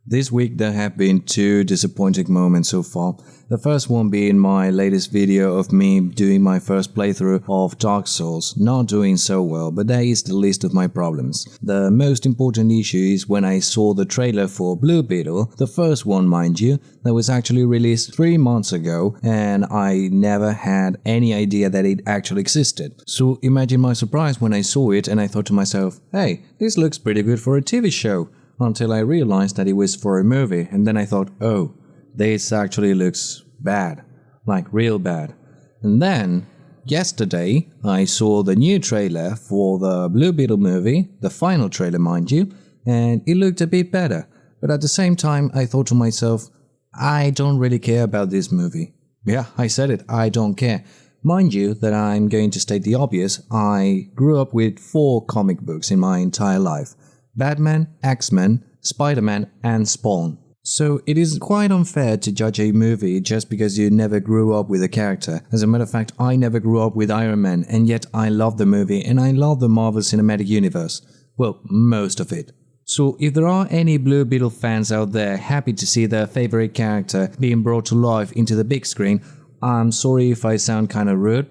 This week there have been two disappointing moments so far. The first one being my latest video of me doing my first playthrough of Dark Souls, not doing so well, but that is the least of my problems. The most important issue is when I saw the trailer for Blue Beetle, the first one mind you, that was actually released 3 months ago, and I never had any idea that it actually existed. So imagine my surprise when I saw it and I thought to myself, hey, this looks pretty good for a TV show. Until I realized that it was for a movie, and then I thought, oh, this actually looks bad, like real bad. And then, yesterday, I saw the new trailer for the Blue Beetle movie, the final trailer mind you, and it looked a bit better. But at the same time, I thought to myself, I don't really care about this movie. Yeah, I said it, I don't care. Mind you that I'm going to state the obvious, I grew up with 4 comic books in my entire life. Batman, X-Men, Spider-Man, and Spawn. So it is quite unfair to judge a movie just because you never grew up with a character. As a matter of fact, I never grew up with Iron Man, and yet I love the movie and I love the Marvel Cinematic Universe. Well, most of it. So if there are any Blue Beetle fans out there happy to see their favorite character being brought to life into the big screen, I'm sorry if I sound kinda rude.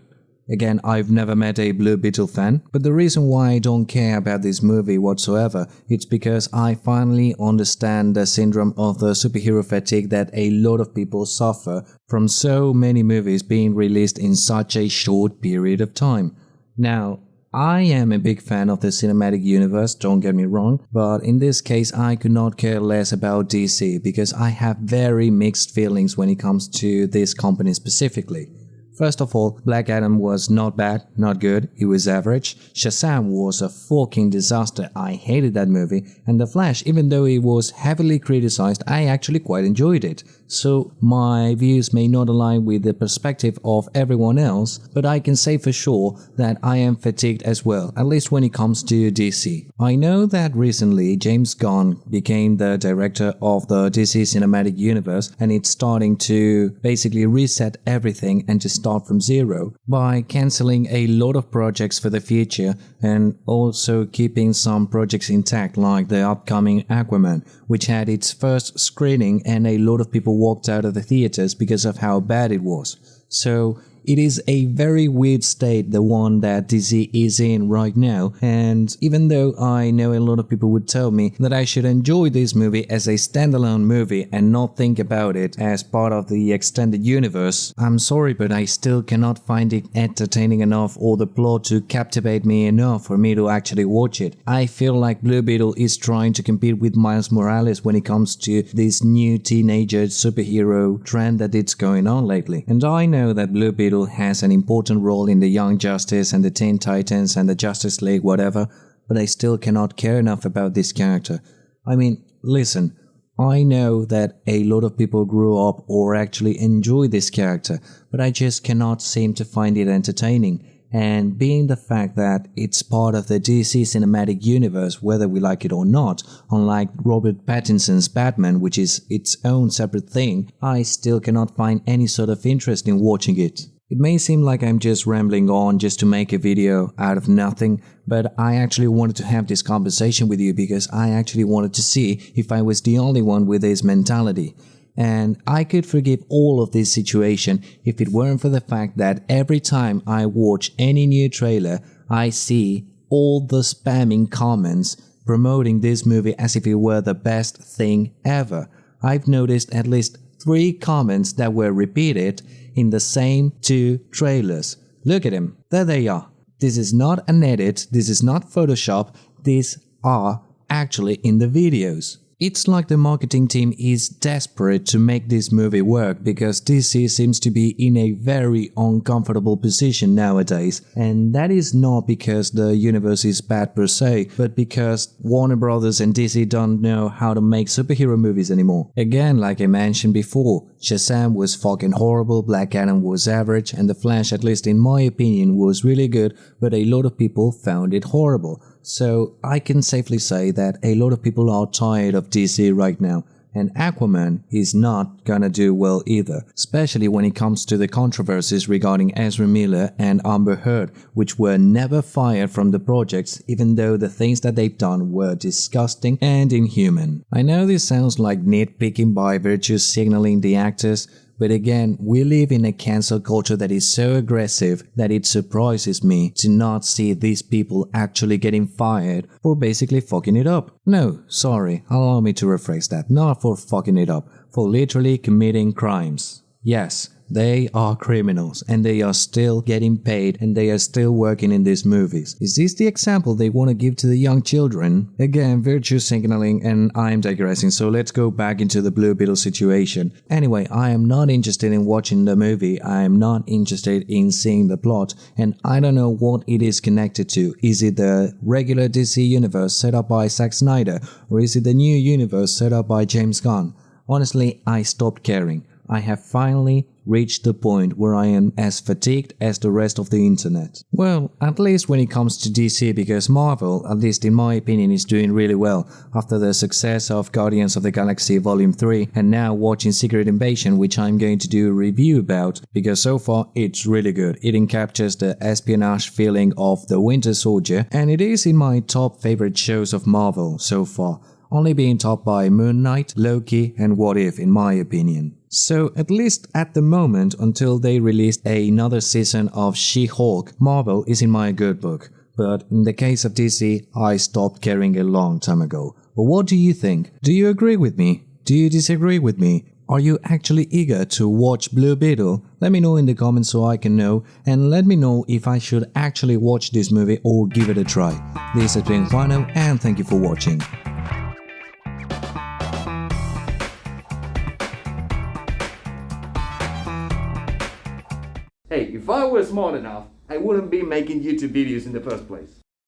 Again, I've never met a Blue Beetle fan, but the reason why I don't care about this movie whatsoever, it's because I finally understand the syndrome of the superhero fatigue that a lot of people suffer from so many movies being released in such a short period of time. Now, I am a big fan of the cinematic universe, don't get me wrong, but in this case I could not care less about DC because I have very mixed feelings when it comes to this company specifically. First of all, Black Adam was not bad, not good, it was average. Shazam was a fucking disaster, I hated that movie. And The Flash, even though it was heavily criticized, I actually quite enjoyed it. So my views may not align with the perspective of everyone else, but I can say for sure that I am fatigued as well, at least when it comes to DC. I know that recently James Gunn became the director of the DC Cinematic Universe, and it's starting to basically reset everything and to start from zero by cancelling a lot of projects for the future and also keeping some projects intact like the upcoming Aquaman, which had its first screening and a lot of people walked out of the theaters because of how bad it was. So it is a very weird state, the one that DC is in right now, and even though I know a lot of people would tell me that I should enjoy this movie as a standalone movie and not think about it as part of the extended universe, I'm sorry, but I still cannot find it entertaining enough or the plot to captivate me enough for me to actually watch it. I feel like Blue Beetle is trying to compete with Miles Morales when it comes to this new teenager superhero trend that it's going on lately. And I know that Blue Beetle has an important role in the Young Justice and the Teen Titans and the Justice League, whatever, but I still cannot care enough about this character. I mean, listen, I know that a lot of people grew up or actually enjoy this character, but I just cannot seem to find it entertaining. And being the fact that it's part of the DC Cinematic Universe, whether we like it or not, unlike Robert Pattinson's Batman, which is its own separate thing, I still cannot find any sort of interest in watching it. It may seem like I'm just rambling on just to make a video out of nothing, but I actually wanted to have this conversation with you because I actually wanted to see if I was the only one with this mentality. And I could forgive all of this situation if it weren't for the fact that every time I watch any new trailer, I see all the spamming comments promoting this movie as if it were the best thing ever. I've noticed at least 3 comments that were repeated in the same 2 trailers. Look at them, there they are. This is not an edit, this is not Photoshop, these are actually in the videos. It's like the marketing team is desperate to make this movie work because DC seems to be in a very uncomfortable position nowadays, and that is not because the universe is bad per se, but because Warner Brothers and DC don't know how to make superhero movies anymore. Again, like I mentioned before, Shazam was fucking horrible, Black Adam was average, and The Flash, at least in my opinion, was really good, but a lot of people found it horrible. So I can safely say that a lot of people are tired of DC right now. and Aquaman is not gonna do well either, especially when it comes to the controversies regarding Ezra Miller and Amber Heard, which were never fired from the projects even though the things that they've done were disgusting and inhuman. I know this sounds like nitpicking by virtue signaling the actors, but again, we live in a cancel culture that is so aggressive that it surprises me to not see these people actually getting fired for basically fucking it up. No, sorry, allow me to rephrase that. Not for fucking it up, for literally committing crimes. Yes, they are criminals and they are still getting paid and they are still working in these movies. Is this the example they want to give to the young children? Again, virtue signaling, and I am digressing, so let's go back into the Blue Beetle situation. Anyway, I am not interested in watching the movie, I am not interested in seeing the plot, and I don't know what it is connected to. Is it the regular DC universe set up by Zack Snyder, or is it the new universe set up by James Gunn? Honestly, I stopped caring. I have finally reached the point where I am as fatigued as the rest of the internet. Well, at least when it comes to DC, because Marvel, at least in my opinion, is doing really well after the success of Guardians of the Galaxy Volume 3 and now watching Secret Invasion, which I'm going to do a review about, because so far it's really good. It captures the espionage feeling of the Winter Soldier, and it is in my top favorite shows of Marvel so far, only being topped by Moon Knight, Loki and What If in my opinion. So at least at the moment, until they released another season of She-Hulk, Marvel is in my good book. But in the case of DC, I stopped caring a long time ago. But what do you think? Do you agree with me? Do you disagree with me? Are you actually eager to watch Blue Beetle? Let me know in the comments so I can know, and let me know if I should actually watch this movie or give it a try. This has been Juano, and thank you for watching. Hey, if I were smart enough, I wouldn't be making YouTube videos in the first place.